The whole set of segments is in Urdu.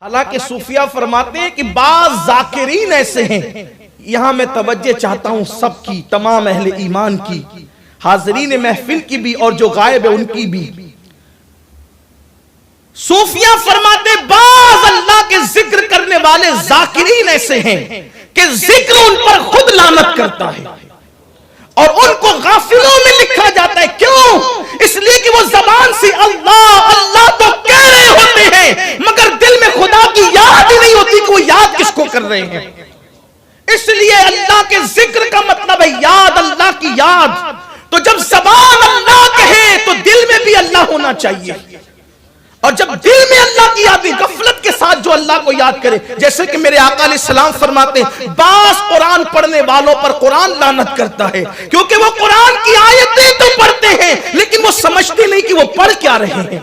حالانکہ صوفیہ فرماتے ہیں کہ بعض ذاکرین ایسے ہیں، یہاں میں توجہ چاہتا ہوں سب کی، تمام اہل ایمان کی، حاضرین محفل کی بھی اور جو غائب ہے ان کی بھی۔ صوفیہ فرماتے بعض اللہ کے ذکر کرنے والے ذاکرین ایسے ہیں کہ ذکر ان پر خود لعنت کرتا ہے اور ان کو غافلوں میں لکھا جاتا ہے۔ کیوں؟ اس لیے کہ وہ زبان سے اللہ اللہ تو کہہ رہے ہوتے ہیں مگر دل میں خدا کی یاد ہی نہیں ہوتی کہ وہ یاد کس کو کر رہے ہیں۔ اس لیے اللہ کے ذکر کا مطلب ہے یاد، اللہ کی یاد۔ تو جب زبان اللہ کہے تو دل میں بھی اللہ ہونا چاہیے، اور جب دل میں اللہ کی یاد، غفلت کے ساتھ جو اللہ کو یاد کرے، جیسے کہ میرے آقا علیہ السلام فرماتے ہیں بعض قرآن پڑھنے والوں پر قرآن لعنت کرتا ہے، کیونکہ وہ قرآن کی آیتیں تو پڑھتے ہیں لیکن وہ سمجھتے نہیں کہ وہ پڑھ کیا رہے ہیں۔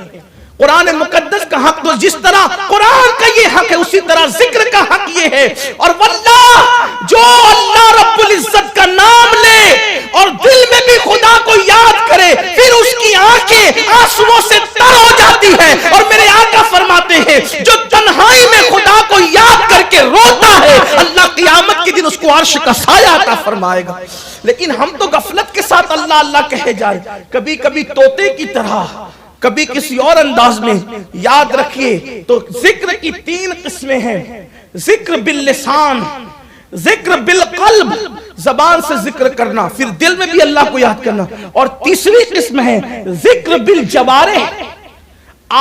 قرآن مقدس کا حق تو جس طرح قرآن کا یہ حق ہے اسی طرح ذکر کا حق یہ ہے۔ اور واللہ جو اللہ رب العزت کا نام لے اور دل میں بھی خدا کو یاد کرے، پھر اس کی آنکھیں آنسوؤں سے تر ہو جاتی ہے۔ اور میرے آقا فرماتے ہیں جو تنہائی میں خدا کو یاد کر کے روتا ہے، اللہ قیامت کے دن اس کو عرش کا سایہ عطا فرمائے گا۔ لیکن ہم تو غفلت کے ساتھ اللہ اللہ کہے جائے، کبھی کبھی طوطے کی طرح، کبھی کسی اور انداز میں۔ یاد رکھیے تو ذکر کی تین قسمیں ہیں، ذکر باللسان، ذکر بالقلب، زبان سے ذکر کرنا، پھر دل میں بھی اللہ کو یاد کرنا، اور تیسری قسم ہے ذکر بالجوارح،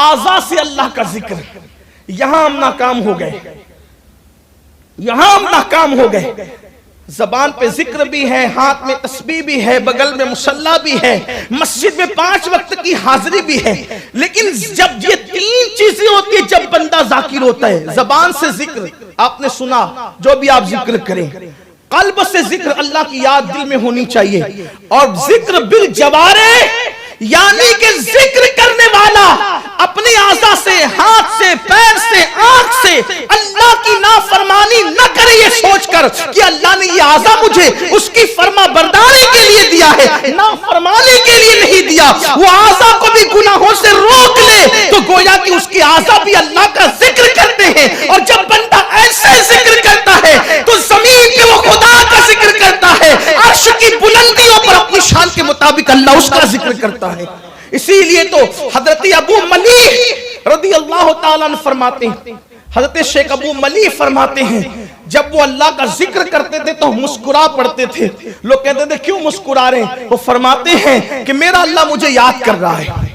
اعضاء سے اللہ کا ذکر۔ یہاں ہم ناکام ہو گئے، یہاں ہم ناکام ہو گئے۔ زبان پہ ذکر بھی ہے، ہاتھ میں تسبیح بھی ہے، بغل میں مصلی بھی ہے، مسجد میں 5 وقت کی حاضری بھی ہے، لیکن جب یہ تین چیزیں ہوتی ہیں، جب بندہ ذاکر ہوتا ہے، زبان سے ذکر، آپ نے سنا جو بھی آپ ذکر کریں، قلب سے ذکر، اللہ کی یاد دل میں ہونی چاہیے، اور ذکر بالجوارح یعنی کہ ذکر کرنے والا اپنی اعضاء سے، ہاتھ سے، پیر سے، آنکھ سے اللہ کی نافرمانی نہ کرے یہ سوچ کر کہ اللہ نے یہ اعضاء مجھے اس کی فرما برداری کے لیے دیا ہے، نافرمانی کے لیے نہیں دیا۔ وہ اعضاء کو بھی گناہوں سے روک لے تو گویا کہ اس کی اعضاء بھی اللہ کا ذکر کرتے ہیں۔ اور جب بندہ ایسے ذکر کرتا ہے تو زمین پہ وہ خدا کا ذکر کرتا ہے، عرش کی بلندیوں پر اپنی شان کے مطابق اللہ اس کا ذکر کرتا ہے۔ اسی لیے تو حضرت ابو ملیح رضی اللہ تعالیٰ عنہ فرماتے ہیں، حضرت شیخ ابو ملیح فرماتے ہیں جب وہ اللہ کا ذکر کرتے تھے تو مسکرا پڑتے تھے۔ لوگ کہتے تھے کیوں مسکرا رہے ہیں؟ وہ فرماتے ہیں کہ میرا اللہ مجھے یاد کر رہا ہے،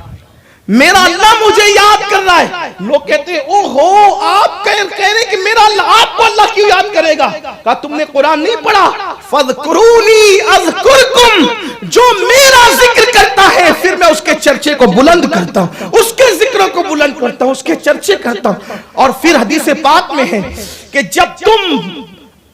میرا اللہ مجھے یاد کر رہا ہے۔ لوگ کہتے ہیں او ہو آپ کہہ رہے ہیں کہ میرا اللہ، آپ کو اللہ کیوں یاد کرے گا؟ کہا تم نے قرآن نہیں پڑھا؟ فَاذْكُرُونِي أَذْكُرْكُمْ، جو میرا ذکر کرتا ہے پھر میں اس کے چرچے کو بلند کرتا ہوں، اس کے ذکروں کو بلند کرتا ہوں، اس کے چرچے کرتا ہوں۔ اور پھر حدیث پاک میں ہے کہ جب تم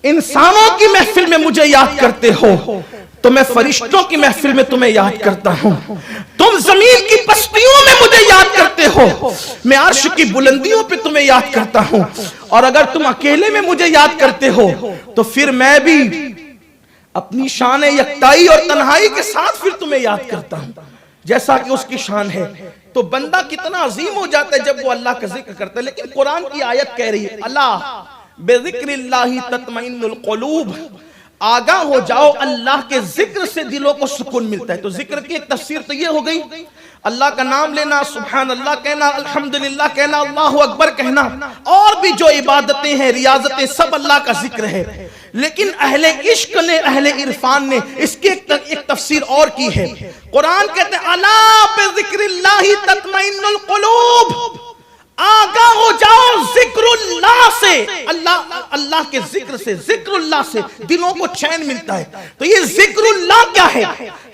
انسانوں کی محفل میں مجھے یاد کرتے ہو تو میں فرشتوں کی محفل میں تمہیں یاد کرتا ہوں، تم زمین کی پستیوں میں مجھے یاد کرتے ہو، میں عرش کی بلندیوں پہ تمہیں یاد کرتا ہوں، اور اگر تم اکیلے میں مجھے یاد کرتے ہو تو پھر میں بھی اپنی شان یکتائی اور تنہائی کے ساتھ پھر تمہیں یاد کرتا ہوں جیسا کہ اس کی شان ہے۔ تو بندہ کتنا عظیم ہو جاتا ہے جب وہ اللہ کا ذکر کرتا ہے۔ لیکن قرآن کی آیت کہہ رہی ہے اللہ بذکر اللہ تطمئن القلوب، آگاہ ہو جاؤ اللہ کے ذکر سے دلوں کو سکون ملتا ہے۔ تو ذکر کی ایک تفسیر تو یہ ہو گئی، اللہ کا نام لینا، سبحان اللہ کہنا، الحمدللہ کہنا، اللہ اکبر کہنا، اور بھی جو عبادتیں ہیں، ریاضتیں، سب اللہ کا ذکر ہے۔ لیکن اہل عشق نے، اہل عرفان نے اس کی ایک تفسیر اور کی ہے۔ قرآن کہتے ہیں الا بذکر اللہ تطمئن القلوب، آگاہ ہو جاؤ ذکر اللہ سے، اللہ کے ذکر سے، ذکر اللہ سے دلوں کو چین ملتا ہے۔ تو یہ ذکر اللہ کیا ہے؟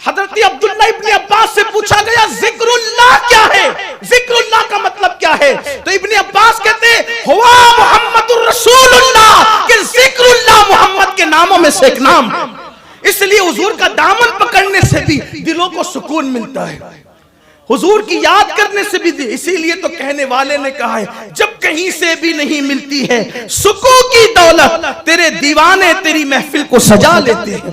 حضرت عبداللہ ابن عباس سے پوچھا گیا ذکر اللہ کیا ہے، ذکر اللہ کا مطلب کیا ہے؟ تو ابن عباس کہتے ہیں ہوا محمد الرسول اللہ، کہ ذکر اللہ محمد کے ناموں میں سے ایک نام ہے۔ اس لیے حضور کا دامن پکڑنے سے بھی دلوں کو سکون ملتا ہے، حضور کی یاد کرنے سے بھی اسی لیے تو کہنے والے نے کہا ہے جب کہیں سے بھی نہیں ملتی ہے سکون کی دولت، تیرے دیوانے تیری محفل کو سجا لیتے ہیں۔